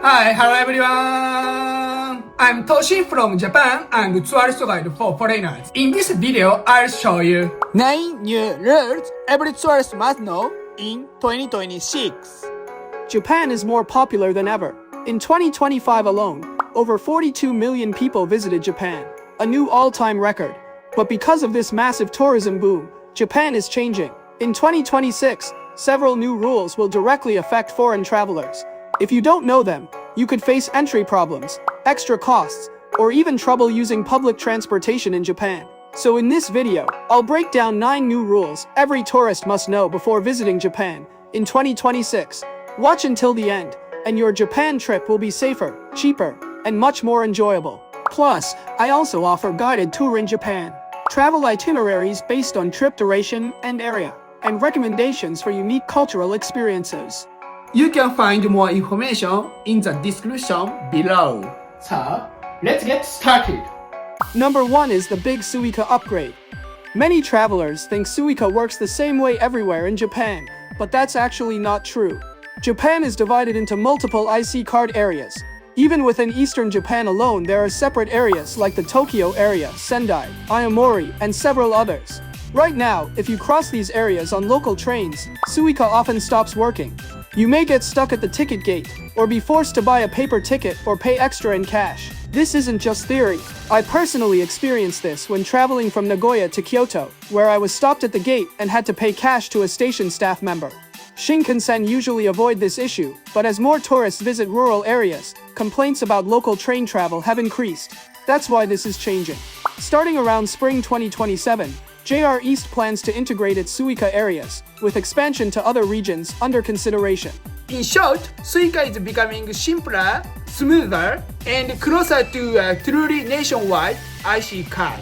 Hi, hello everyone! I'm Toshi from Japan and tourist guide for foreigners. In this video, I'll show you 9 new rules every tourist must know in 2026. Japan is more popular than ever. In 2025 alone, over 42 million people visited Japan, a new all-time record. But because of this massive tourism boom, Japan is changing. In 2026, several new rules will directly affect foreign travelers. If you don't know them, you could face entry problems, extra costs, or even trouble using public transportation in Japan. So in this video, I'll break down 9 new rules every tourist must know before visiting Japan in 2026. Watch until the end, and your Japan trip will be safer, cheaper, and much more enjoyable. Plus, I also offer guided tour in Japan, travel itineraries based on trip duration and area, and recommendations for unique cultural experiences. You can find more information in the description below. So, let's get started. Number 1 is the Big Suica Upgrade. Many travelers think Suica works the same way everywhere in Japan, but that's actually not true. Japan is divided into multiple IC card areas. Even within eastern Japan alone, there are separate areas like the Tokyo area, Sendai, Aomori, and several others. Right now, if you cross these areas on local trains, Suica often stops working. You may get stuck at the ticket gate, or be forced to buy a paper ticket or pay extra in cash. This isn't just theory. I personally experienced this when traveling from Nagoya to Kyoto, where I was stopped at the gate and had to pay cash to a station staff member. Shinkansen usually avoid this issue, but as more tourists visit rural areas, complaints about local train travel have increased. That's why this is changing. Starting around spring 2027, JR East plans to integrate its Suica areas, with expansion to other regions under consideration. In short, Suica is becoming simpler, smoother, and closer to a truly nationwide IC card.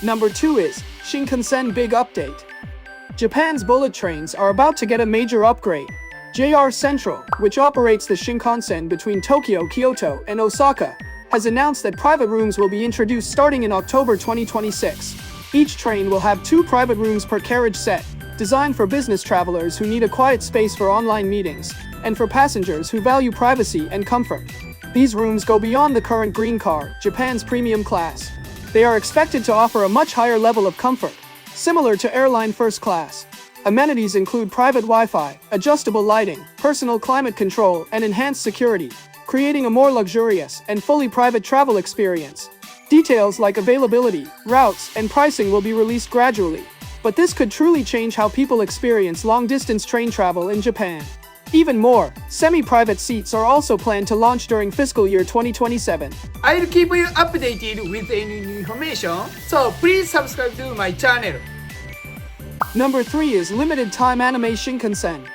Number 2 is Shinkansen Big Update. Japan's bullet trains are about to get a major upgrade. JR Central, which operates the Shinkansen between Tokyo, Kyoto, and Osaka, has announced that private rooms will be introduced starting in October 2026. Each train will have 2 private rooms per carriage set, designed for business travelers who need a quiet space for online meetings, and for passengers who value privacy and comfort. These rooms go beyond the current Green Car, Japan's premium class. They are expected to offer a much higher level of comfort, similar to airline first class. Amenities include private Wi-Fi, adjustable lighting, personal climate control, and enhanced security, creating a more luxurious and fully private travel experience. Details like availability, routes, and pricing will be released gradually, but this could truly change how people experience long-distance train travel in Japan. Even more, semi-private seats are also planned to launch during fiscal year 2027. I'll keep you updated with any new information, so please subscribe to my channel. Number 3 is limited time Anime Shinkansen.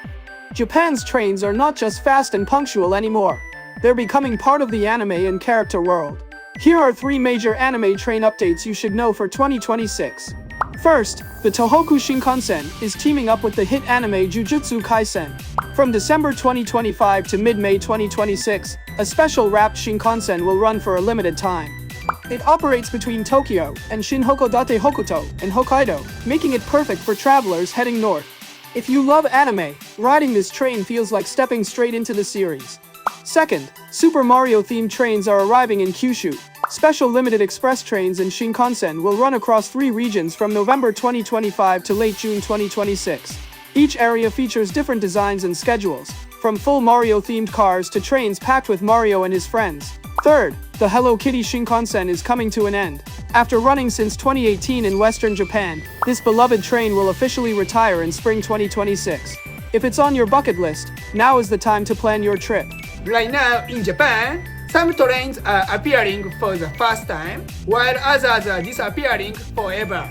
Japan's trains are not just fast and punctual anymore. They're becoming part of the anime and character world. Here are 3 major anime train updates you should know for 2026. First, the Tohoku Shinkansen is teaming up with the hit anime Jujutsu Kaisen. From December 2025 to mid-May 2026, a special wrapped Shinkansen will run for a limited time. It operates between Tokyo and Shinhokodate Hokuto in Hokkaido, making it perfect for travelers heading north. If you love anime, riding this train feels like stepping straight into the series. Second, Super Mario-themed trains are arriving in Kyushu. Special limited express trains in Shinkansen will run across 3 regions from November 2025 to late June 2026. Each area features different designs and schedules, from full Mario-themed cars to trains packed with Mario and his friends. Third, the Hello Kitty Shinkansen is coming to an end. After running since 2018 in Western Japan, this beloved train will officially retire in spring 2026. If it's on your bucket list, now is the time to plan your trip. Right now in Japan, some trains are appearing for the first time, while others are disappearing forever.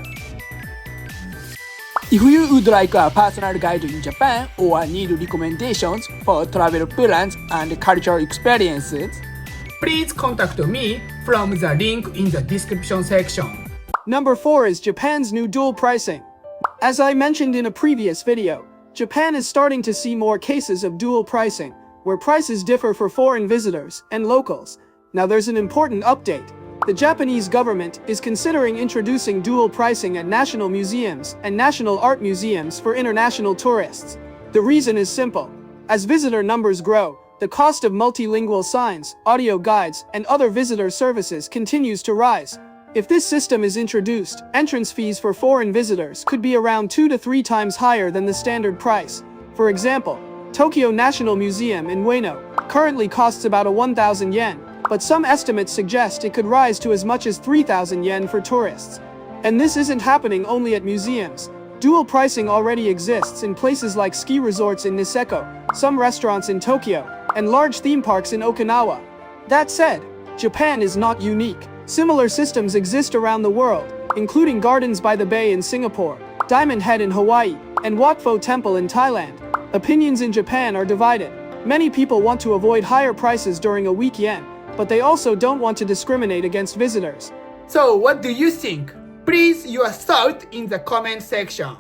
If you would like a personal guide in Japan or need recommendations for travel plans and cultural experiences, please contact me from the link in the description section. Number 4 is Japan's new dual pricing. As I mentioned in a previous video, Japan is starting to see more cases of dual pricing, where prices differ for foreign visitors and locals. Now there's an important update. The Japanese government is considering introducing dual pricing at national museums and national art museums for international tourists. The reason is simple. As visitor numbers grow, the cost of multilingual signs, audio guides, and other visitor services continues to rise. If this system is introduced, entrance fees for foreign visitors could be around 2 to 3 times higher than the standard price. For example, Tokyo National Museum in Ueno currently costs about 1,000 yen, but some estimates suggest it could rise to as much as 3,000 yen for tourists. And this isn't happening only at museums. Dual pricing already exists in places like ski resorts in Niseko, some restaurants in Tokyo, and large theme parks in Okinawa. That said, Japan is not unique. Similar systems exist around the world, including Gardens by the Bay in Singapore, Diamond Head in Hawaii, and Wat Pho Temple in Thailand. Opinions in Japan are divided. Many people want to avoid higher prices during a weak yen, but they also don't want to discriminate against visitors. So what do you think? Please your thought in the comment section.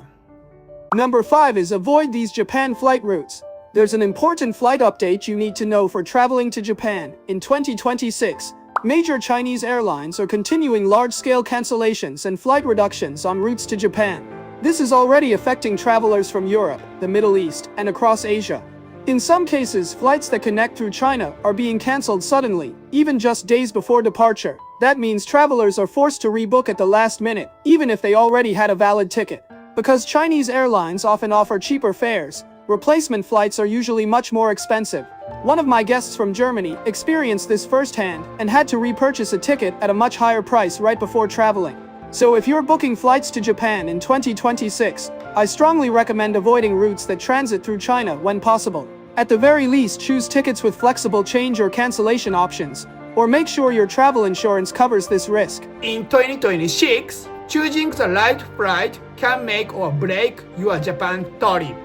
Number 5 is avoid these Japan flight routes. There's an important flight update you need to know for traveling to Japan. In 2026, major Chinese airlines are continuing large-scale cancellations and flight reductions on routes to Japan. This is already affecting travelers from Europe, the Middle East, and across Asia. In some cases, flights that connect through China are being cancelled suddenly, even just days before departure. That means travelers are forced to rebook at the last minute, even if they already had a valid ticket. Because Chinese airlines often offer cheaper fares, replacement flights are usually much more expensive. One of my guests from Germany experienced this firsthand and had to repurchase a ticket at a much higher price right before traveling. So if you're booking flights to Japan in 2026, I strongly recommend avoiding routes that transit through China when possible. At the very least, choose tickets with flexible change or cancellation options, or make sure your travel insurance covers this risk. In 2026, choosing the right flight can make or break your Japan trip.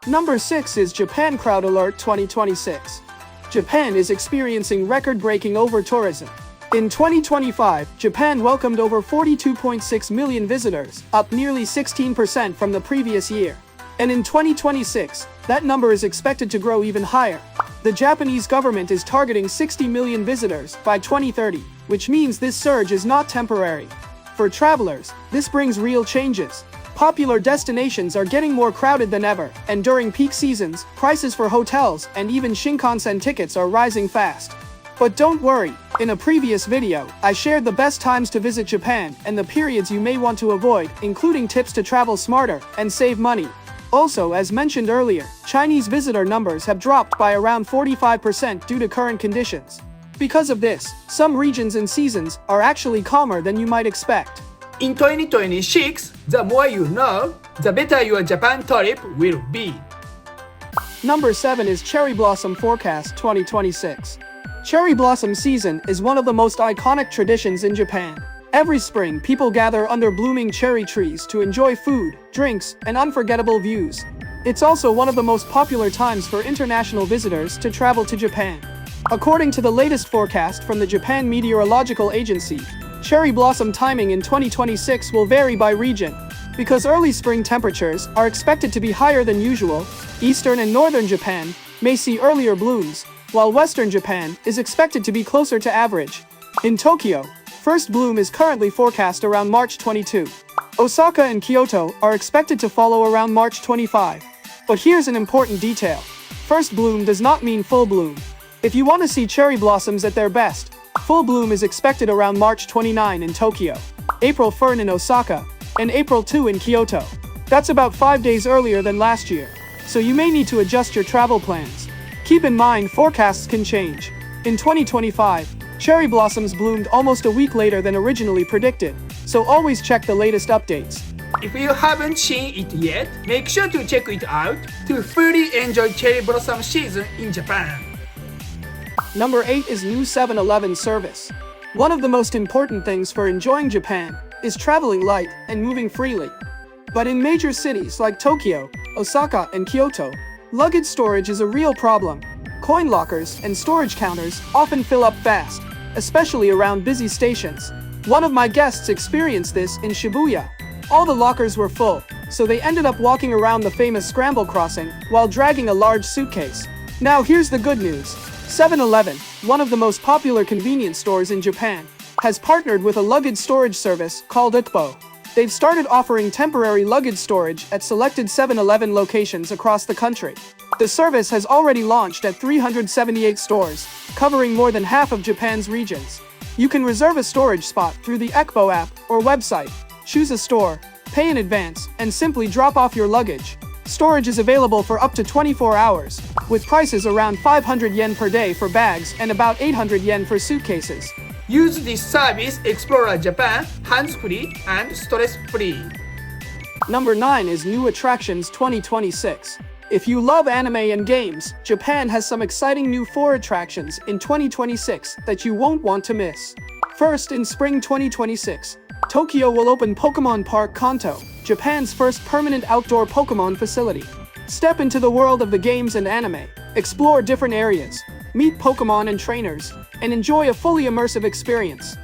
Number 6 is Japan Crowd Alert 2026. Japan is experiencing record-breaking over-tourism. In 2025, Japan welcomed over 42.6 million visitors, up nearly 16% from the previous year. And in 2026, that number is expected to grow even higher. The Japanese government is targeting 60 million visitors by 2030, which means this surge is not temporary. For travelers, this brings real changes. Popular destinations are getting more crowded than ever, and during peak seasons, prices for hotels and even Shinkansen tickets are rising fast. But don't worry, in a previous video, I shared the best times to visit Japan and the periods you may want to avoid, including tips to travel smarter and save money. Also, as mentioned earlier, Chinese visitor numbers have dropped by around 45% due to current conditions. Because of this, some regions and seasons are actually calmer than you might expect. In 2026, the more you know, the better your Japan trip will be. Number 7 is Cherry Blossom Forecast 2026. Cherry blossom season is one of the most iconic traditions in Japan. Every spring, people gather under blooming cherry trees to enjoy food, drinks, and unforgettable views. It's also one of the most popular times for international visitors to travel to Japan. According to the latest forecast from the Japan Meteorological Agency, cherry blossom timing in 2026 will vary by region. Because early spring temperatures are expected to be higher than usual, eastern and northern Japan may see earlier blooms, while western Japan is expected to be closer to average. In Tokyo, first bloom is currently forecast around March 22. Osaka and Kyoto are expected to follow around March 25. But here's an important detail. First bloom does not mean full bloom. If you want to see cherry blossoms at their best, full bloom is expected around March 29 in Tokyo, April 1 in Osaka, and April 2 in Kyoto. That's about 5 days earlier than last year, so you may need to adjust your travel plans. Keep in mind, forecasts can change. In 2025, cherry blossoms bloomed almost a week later than originally predicted, so always check the latest updates. If you haven't seen it yet, make sure to check it out to fully enjoy cherry blossom season in Japan. Number 8 is new 7-Eleven service. One of the most important things for enjoying Japan is traveling light and moving freely. But in major cities like Tokyo, Osaka, and Kyoto, luggage storage is a real problem. Coin lockers and storage counters often fill up fast, especially around busy stations. One of my guests experienced this in Shibuya. All the lockers were full, so they ended up walking around the famous Scramble Crossing while dragging a large suitcase. Now here's the good news. 7-Eleven, one of the most popular convenience stores in Japan, has partnered with a luggage storage service called Ukbo. They've started offering temporary luggage storage at selected 7-Eleven locations across the country. The service has already launched at 378 stores, covering more than half of Japan's regions. You can reserve a storage spot through the Ekbo app or website, choose a store, pay in advance, and simply drop off your luggage. Storage is available for up to 24 hours, with prices around 500 yen per day for bags and about 800 yen for suitcases. Use this service, explore Japan, hands-free and stress-free. Number 9 is New Attractions 2026. If you love anime and games, Japan has some exciting new 4 attractions in 2026 that you won't want to miss. First, in spring 2026, Tokyo will open Pokemon Park Kanto, Japan's first permanent outdoor Pokemon facility. Step into the world of the games and anime, explore different areas, meet Pokemon and trainers, and enjoy a fully immersive experience.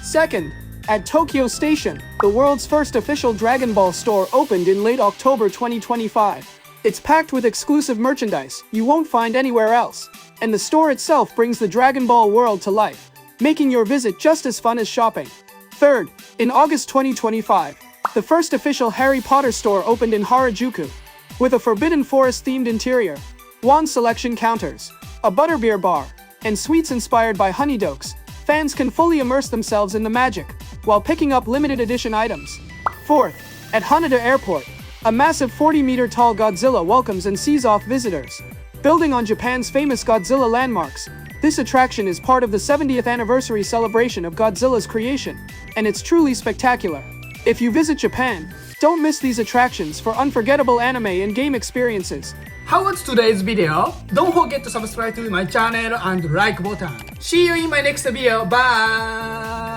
Second, at Tokyo Station, the world's first official Dragon Ball store opened in late October 2025. It's packed with exclusive merchandise you won't find anywhere else, and the store itself brings the Dragon Ball world to life, making your visit just as fun as shopping. Third, in August 2025, the first official Harry Potter store opened in Harajuku. With a Forbidden Forest-themed interior, wand selection counters, a butterbeer bar, and sweets inspired by honeydokes, fans can fully immerse themselves in the magic while picking up limited edition items. Fourth, at Haneda Airport, a massive 40-meter-tall Godzilla welcomes and sees off visitors. Building on Japan's famous Godzilla landmarks, this attraction is part of the 70th anniversary celebration of Godzilla's creation, and it's truly spectacular. If you visit Japan, don't miss these attractions for unforgettable anime and game experiences. How was today's video? Don't forget to subscribe to my channel and like button. See you in my next video. Bye!